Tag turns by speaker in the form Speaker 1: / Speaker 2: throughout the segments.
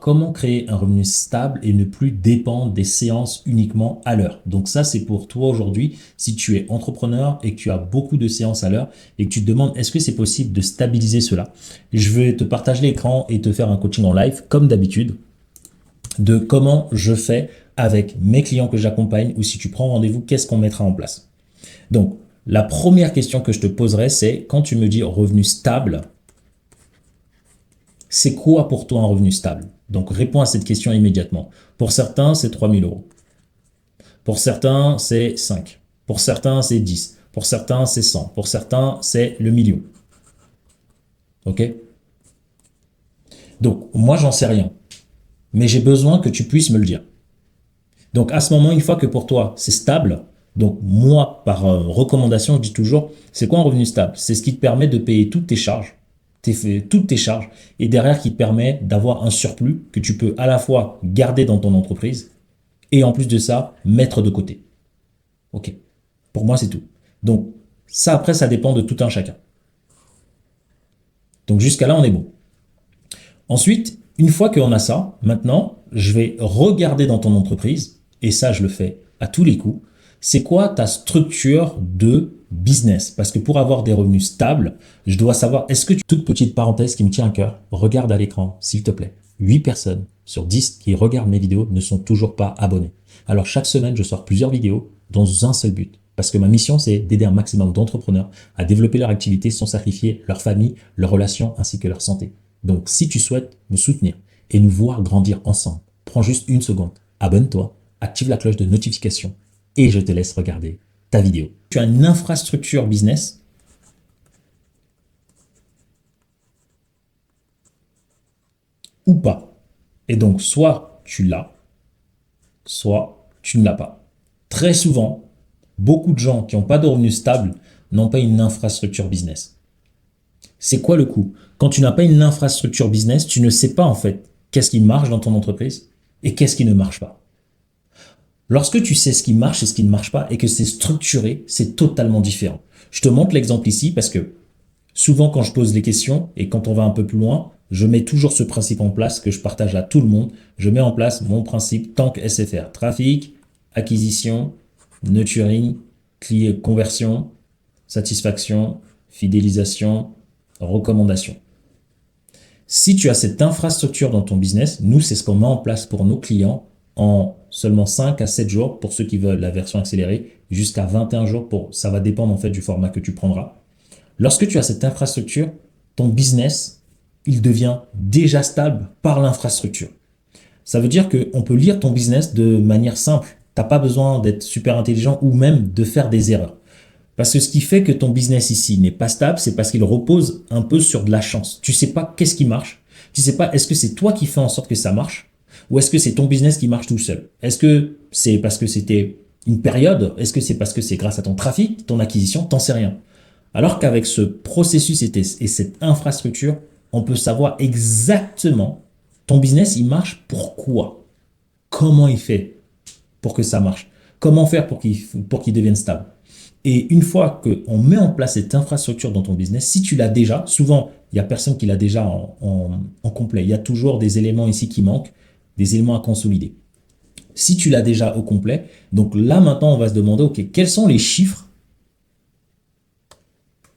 Speaker 1: Comment créer un revenu stable et ne plus dépendre des séances uniquement à l'heure. Donc ça, c'est pour toi aujourd'hui, si tu es entrepreneur et que tu as beaucoup de séances à l'heure et que tu te demandes est-ce que c'est possible de stabiliser cela. Je vais te partager l'écran et te faire un coaching en live, comme d'habitude, de comment je fais avec mes clients que j'accompagne ou si tu prends rendez-vous, qu'est-ce qu'on mettra en place. Donc, la première question que je te poserai, c'est quand tu me dis revenu stable, c'est quoi pour toi un revenu stable? Donc, réponds à cette question immédiatement. Pour certains, c'est 3 000 euros. Pour certains, c'est 5. Pour certains, c'est 10. Pour certains, c'est 100. Pour certains, c'est le million. OK? Donc, moi, j'en sais rien. Mais j'ai besoin que tu puisses me le dire. Donc, à ce moment, une fois que pour toi, c'est stable, donc moi, par recommandation, je dis toujours, c'est quoi un revenu stable? C'est ce qui te permet de payer toutes tes charges, toutes tes charges, et derrière qui te permet d'avoir un surplus que tu peux à la fois garder dans ton entreprise et en plus de ça, mettre de côté. OK. Pour moi, c'est tout. Donc, ça, après, ça dépend de tout un chacun. Donc, jusqu'à là, on est bon. Ensuite, une fois qu'on a ça, maintenant, je vais regarder dans ton entreprise, et ça, je le fais à tous les coups, c'est quoi ta structure de business? Parce que pour avoir des revenus stables, je dois savoir, est-ce que tu... Toute petite parenthèse qui me tient à cœur, regarde à l'écran, s'il te plaît. 8 personnes sur 10 qui regardent mes vidéos ne sont toujours pas abonnés. Alors, chaque semaine, je sors plusieurs vidéos dans un seul but. Parce que ma mission, c'est d'aider un maximum d'entrepreneurs à développer leur activité sans sacrifier leur famille, leurs relations ainsi que leur santé. Donc, si tu souhaites me soutenir et nous voir grandir ensemble, prends juste une seconde, abonne-toi, active la cloche de notification et je te laisse regarder ta vidéo. Tu as une infrastructure business ou pas. Et donc, soit tu l'as, soit tu ne l'as pas. Très souvent, beaucoup de gens qui n'ont pas de revenus stables n'ont pas une infrastructure business. C'est quoi le coût? Quand tu n'as pas une infrastructure business, tu ne sais pas en fait qu'est-ce qui marche dans ton entreprise et qu'est-ce qui ne marche pas. Lorsque tu sais ce qui marche et ce qui ne marche pas et que c'est structuré, c'est totalement différent. Je te montre l'exemple ici parce que souvent quand je pose les questions et quand on va un peu plus loin, je mets toujours ce principe en place que je partage à tout le monde. Je mets en place mon principe TANK SFR. Trafic, acquisition, nurturing, client, conversion, satisfaction, fidélisation, recommandation. Si tu as cette infrastructure dans ton business, nous, c'est ce qu'on met en place pour nos clients en seulement 5 à 7 jours pour ceux qui veulent la version accélérée, jusqu'à 21 jours pour, ça va dépendre en fait du format que tu prendras. Lorsque tu as cette infrastructure, ton business, il devient déjà stable par l'infrastructure. Ça veut dire qu'on peut lire ton business de manière simple. Tu n'as pas besoin d'être super intelligent ou même de faire des erreurs. Parce que ce qui fait que ton business ici n'est pas stable, c'est parce qu'il repose un peu sur de la chance. Tu sais pas qu'est-ce qui marche. Tu sais pas est-ce que c'est toi qui fais en sorte que ça marche ou est-ce que c'est ton business qui marche tout seul. Est-ce que c'est parce que c'était une période? Est-ce que c'est parce que c'est grâce à ton trafic, ton acquisition? T'en sais rien. Alors qu'avec ce processus et cette infrastructure, on peut savoir exactement ton business, il marche pourquoi? Comment il fait pour que ça marche? Comment faire pour qu'il devienne stable? Et une fois qu'on met en place cette infrastructure dans ton business, si tu l'as déjà, souvent, il n'y a personne qui l'a déjà en complet. Il y a toujours des éléments ici qui manquent, des éléments à consolider. Si tu l'as déjà au complet, donc là maintenant, on va se demander, OK, quels sont les chiffres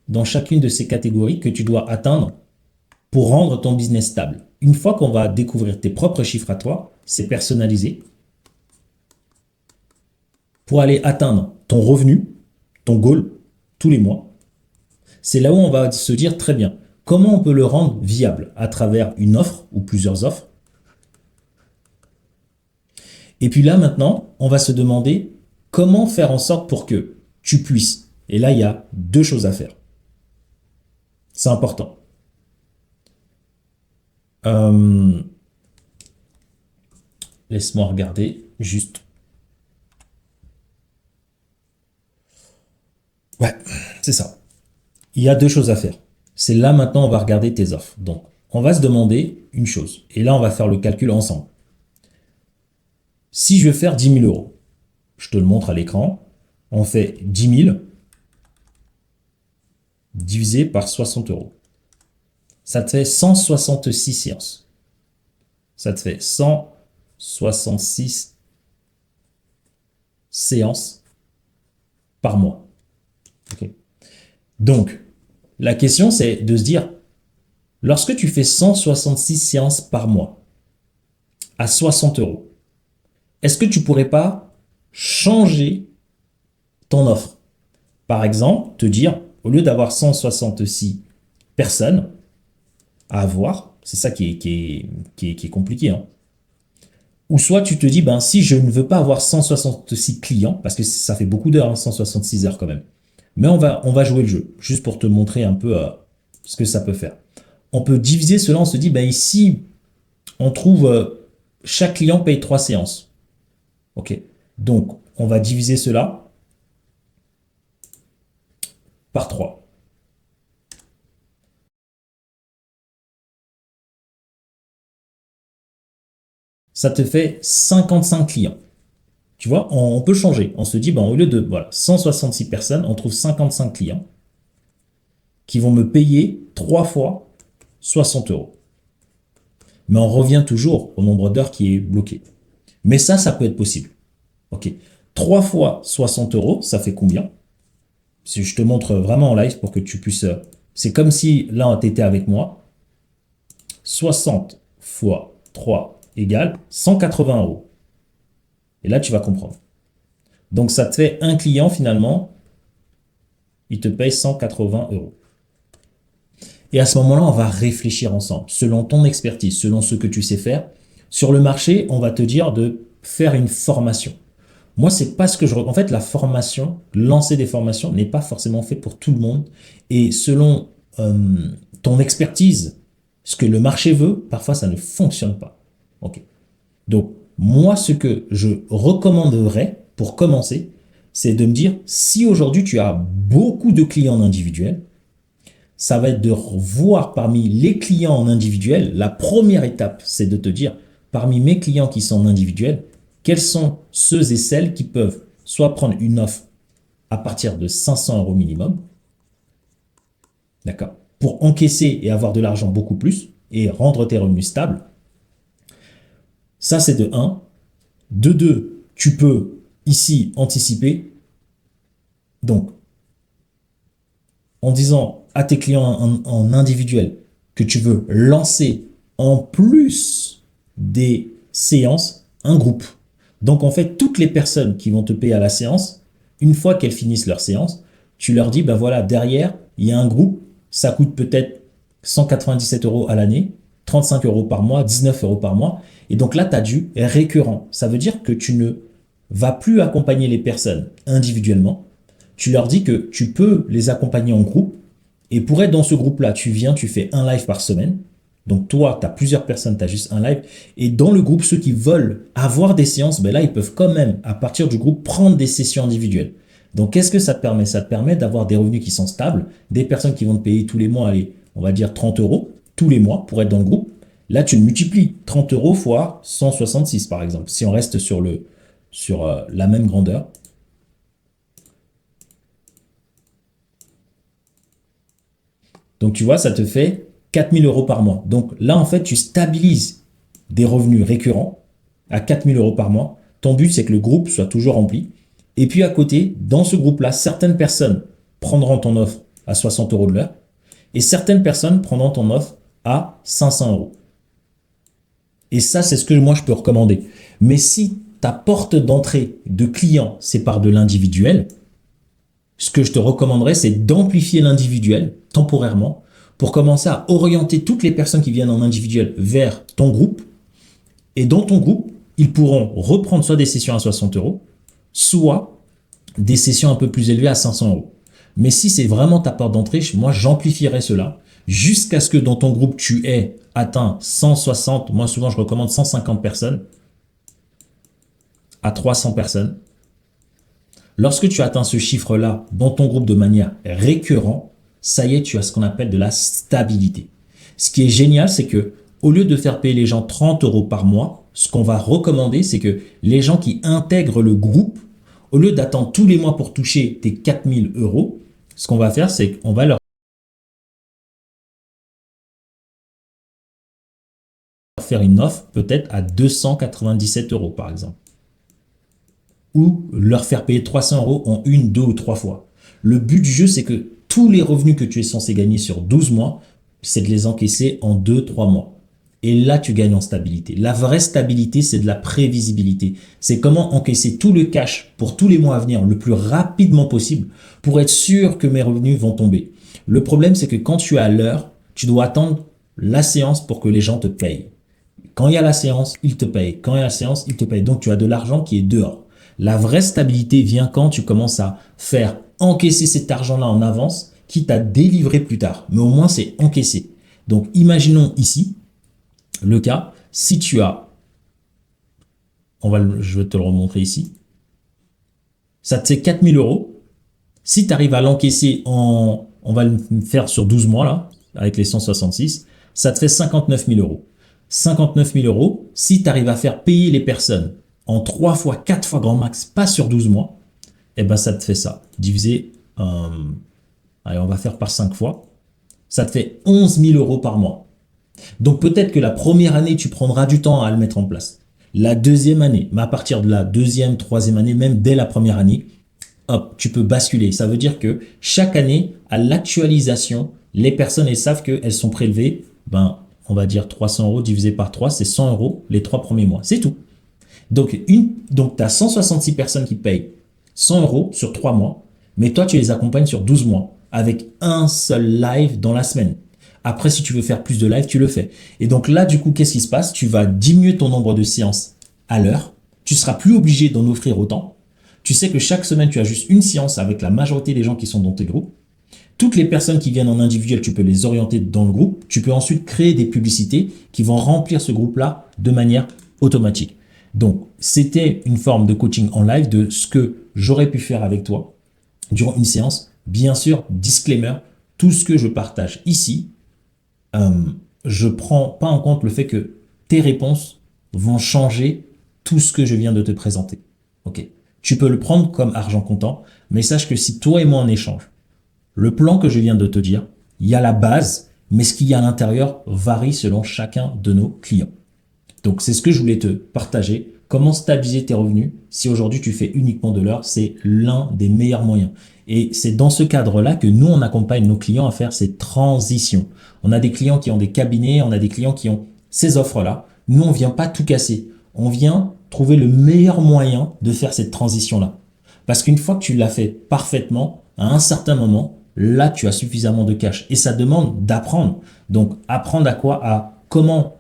Speaker 1: dans chacune de ces catégories que tu dois atteindre pour rendre ton business stable. Une fois qu'on va découvrir tes propres chiffres à toi, c'est personnalisé pour aller atteindre ton revenu, ton goal, tous les mois. C'est là où on va se dire très bien, comment on peut le rendre viable à travers une offre ou plusieurs offres. Et puis là maintenant, on va se demander comment faire en sorte pour que tu puisses. Et là, il y a deux choses à faire. C'est important. Laisse-moi regarder juste. Ouais, c'est ça. Il y a deux choses à faire. C'est là maintenant, on va regarder tes offres. Donc, on va se demander une chose. Et là, on va faire le calcul ensemble. Si je veux faire 10 000 euros, je te le montre à l'écran. On fait 10 000 divisé par 60 euros. Ça te fait 166 séances. Ça te fait 166 séances par mois. Okay. Donc, la question, c'est de se dire, lorsque tu fais 166 séances par mois à 60 €, est-ce que tu pourrais pas changer ton offre? Par exemple, te dire, au lieu d'avoir 166 personnes à avoir, c'est ça qui est compliqué, hein. Ou soit tu te dis, ben si je ne veux pas avoir 166 clients, parce que ça fait beaucoup d'heures, hein, 166 heures quand même, mais on va jouer le jeu, juste pour te montrer un peu ce que ça peut faire. On peut diviser cela, on se dit, ben ici, on trouve chaque client paye 3 séances. Ok. Donc, on va diviser cela par 3. Ça te fait 55 clients. Tu vois, on peut changer. On se dit, ben, au lieu de voilà, 166 personnes, on trouve 55 clients qui vont me payer 3 fois 60 €. Mais on revient toujours au nombre d'heures qui est bloqué. Mais ça peut être possible. Ok. 3 fois 60 €, ça fait combien? Si je te montre vraiment en live pour que tu puisses... C'est comme si là, tu étais avec moi. 60 fois 3 égale 180 €. Et là, tu vas comprendre. Donc, ça te fait un client finalement, il te paye 180 €. Et à ce moment-là, on va réfléchir ensemble, selon ton expertise, selon ce que tu sais faire. Sur le marché, on va te dire de faire une formation. Moi, c'est pas ce que je... En fait, la formation, lancer des formations n'est pas forcément fait pour tout le monde. Et selon ton expertise, ce que le marché veut, parfois ça ne fonctionne pas. Ok. Donc, moi, ce que je recommanderais pour commencer, c'est de me dire, si aujourd'hui tu as beaucoup de clients en individuel, ça va être de voir parmi les clients en individuel, la première étape, c'est de te dire, parmi mes clients qui sont en individuel, quels sont ceux et celles qui peuvent soit prendre une offre à partir de 500 € minimum, d'accord, pour encaisser et avoir de l'argent beaucoup plus et rendre tes revenus stables. Ça, c'est de 1. De 2, tu peux ici anticiper. Donc, en disant à tes clients en individuel que tu veux lancer en plus des séances un groupe. Donc en fait, toutes les personnes qui vont te payer à la séance, une fois qu'elles finissent leur séance, tu leur dis, ben voilà, derrière, il y a un groupe, ça coûte peut-être 197 € à l'année, 35 € par mois, 19 € par mois. Et donc là, tu as du récurrent. Ça veut dire que tu ne vas plus accompagner les personnes individuellement, tu leur dis que tu peux les accompagner en groupe. Et pour être dans ce groupe-là, tu viens, tu fais un live par semaine. Donc toi, tu as plusieurs personnes, tu as juste un live. Et dans le groupe, ceux qui veulent avoir des séances, ben là, ils peuvent quand même, à partir du groupe, prendre des sessions individuelles. Donc qu'est-ce que ça te permet? Ça te permet d'avoir des revenus qui sont stables, des personnes qui vont te payer tous les mois, allez, on va dire 30 € tous les mois pour être dans le groupe. Là, tu multiplies 30 € fois 166, par exemple, si on reste sur la même grandeur. Donc, tu vois, ça te fait 4 000 € par mois. Donc là, en fait, tu stabilises des revenus récurrents à 4 000 € par mois. Ton but, c'est que le groupe soit toujours rempli. Et puis à côté, dans ce groupe-là, certaines personnes prendront ton offre à 60 € de l'heure et certaines personnes prendront ton offre à 500 €. Et ça, c'est ce que moi, je peux recommander. Mais si ta porte d'entrée de clients, c'est par de l'individuel, ce que je te recommanderais, c'est d'amplifier l'individuel temporairement pour commencer à orienter toutes les personnes qui viennent en individuel vers ton groupe. Et dans ton groupe, ils pourront reprendre soit des sessions à 60 €, soit des sessions un peu plus élevées à 500 €. Mais si c'est vraiment ta porte d'entrée, moi, j'amplifierais cela jusqu'à ce que dans ton groupe, tu aies atteint 160, moi souvent je recommande 150 personnes à 300 personnes. Lorsque tu atteins ce chiffre-là dans ton groupe de manière récurrente, ça y est, tu as ce qu'on appelle de la stabilité. Ce qui est génial, c'est que au lieu de faire payer les gens 30 € par mois, ce qu'on va recommander, c'est que les gens qui intègrent le groupe, au lieu d'attendre tous les mois pour toucher tes 4 000 €, ce qu'on va faire, c'est qu'on va leur faire une offre peut-être à 297 euros par exemple. Ou leur faire payer 300 euros en une, deux ou trois fois. Le but du jeu, c'est que tous les revenus que tu es censé gagner sur 12 mois, c'est de les encaisser en 2-3 mois. Et là, tu gagnes en stabilité. La vraie stabilité, c'est de la prévisibilité. C'est comment encaisser tout le cash pour tous les mois à venir le plus rapidement possible pour être sûr que mes revenus vont tomber. Le problème, c'est que quand tu es à l'heure, tu dois attendre la séance pour que les gens te payent. Quand il y a la séance, ils te payent. Quand il y a la séance, ils te payent. Donc, tu as de l'argent qui est dehors. La vraie stabilité vient quand tu commences à faire encaisser cet argent-là en avance, quitte à délivrer plus tard. Mais au moins, c'est encaissé. Donc, imaginons ici le cas, si tu as, je vais te le remontrer ici, ça te fait 4 000 euros. Si tu arrives à l'encaisser on va le faire sur 12 mois là, avec les 166, ça te fait 59 000 euros. 59 000 euros, si tu arrives à faire payer les personnes en 3 fois, 4 fois grand max, pas sur 12 mois, et ben ça te fait ça. Divisé, allez, on va faire par 5 fois. Ça te fait 11 000 euros par mois. Donc peut-être que la première année, tu prendras du temps à le mettre en place. La deuxième année, mais à partir de la deuxième, troisième année, même dès la première année, hop, tu peux basculer. Ça veut dire que chaque année, à l'actualisation, les personnes, elles savent qu'elles sont prélevées, on va dire 300 euros divisé par 3, c'est 100 euros les 3 premiers mois. C'est tout. Donc, tu as 166 personnes qui payent 100 euros sur 3 mois, mais toi, tu les accompagnes sur 12 mois avec un seul live dans la semaine. Après, si tu veux faire plus de live, tu le fais. Et donc là, du coup, qu'est-ce qui se passe? Tu vas diminuer ton nombre de séances à l'heure. Tu seras plus obligé d'en offrir autant. Tu sais que chaque semaine, tu as juste une séance avec la majorité des gens qui sont dans tes groupes. Toutes les personnes qui viennent en individuel, tu peux les orienter dans le groupe. Tu peux ensuite créer des publicités qui vont remplir ce groupe-là de manière automatique. Donc, c'était une forme de coaching en live de ce que j'aurais pu faire avec toi durant une séance. Bien sûr, disclaimer, tout ce que je partage ici, je ne prends pas en compte le fait que tes réponses vont changer tout ce que je viens de te présenter. Ok. Tu peux le prendre comme argent comptant, mais sache que si toi et moi en échange, le plan que je viens de te dire, il y a la base, mais ce qu'il y a à l'intérieur varie selon chacun de nos clients. Donc, c'est ce que je voulais te partager. Comment stabiliser tes revenus si aujourd'hui tu fais uniquement de l'heure, c'est l'un des meilleurs moyens. Et c'est dans ce cadre-là que nous, on accompagne nos clients à faire ces transitions. On a des clients qui ont des cabinets, on a des clients qui ont ces offres-là. Nous, on vient pas tout casser. On vient trouver le meilleur moyen de faire cette transition-là. Parce qu'une fois que tu l'as fait parfaitement, à un certain moment, là, tu as suffisamment de cash. Et ça demande d'apprendre. Donc, apprendre à quoi? À comment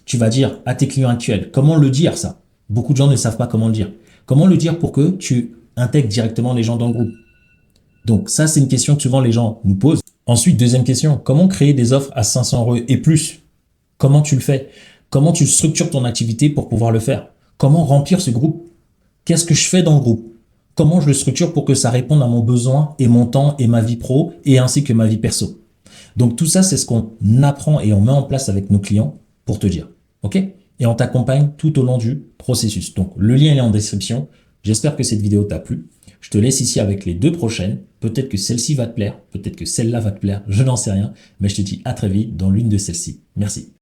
Speaker 1: tu vas dire à tes clients actuels. Comment le dire, ça? Beaucoup de gens ne savent pas comment le dire. Comment le dire pour que tu intègres directement les gens dans le groupe? Donc ça, c'est une question que souvent les gens nous posent. Ensuite, deuxième question, comment créer des offres à 500 euros et plus? Comment tu le fais? Comment tu structures ton activité pour pouvoir le faire? Comment remplir ce groupe? Qu'est-ce que je fais dans le groupe? Comment je le structure pour que ça réponde à mon besoin et mon temps et ma vie pro et ainsi que ma vie perso? Donc tout ça, c'est ce qu'on apprend et on met en place avec nos clients pour te dire. OK? Et on t'accompagne tout au long du processus. Donc, le lien est en description. J'espère que cette vidéo t'a plu. Je te laisse ici avec les 2 prochaines. Peut-être que celle-ci va te plaire. Peut-être que celle-là va te plaire. Je n'en sais rien. Mais je te dis à très vite dans l'une de celles-ci. Merci.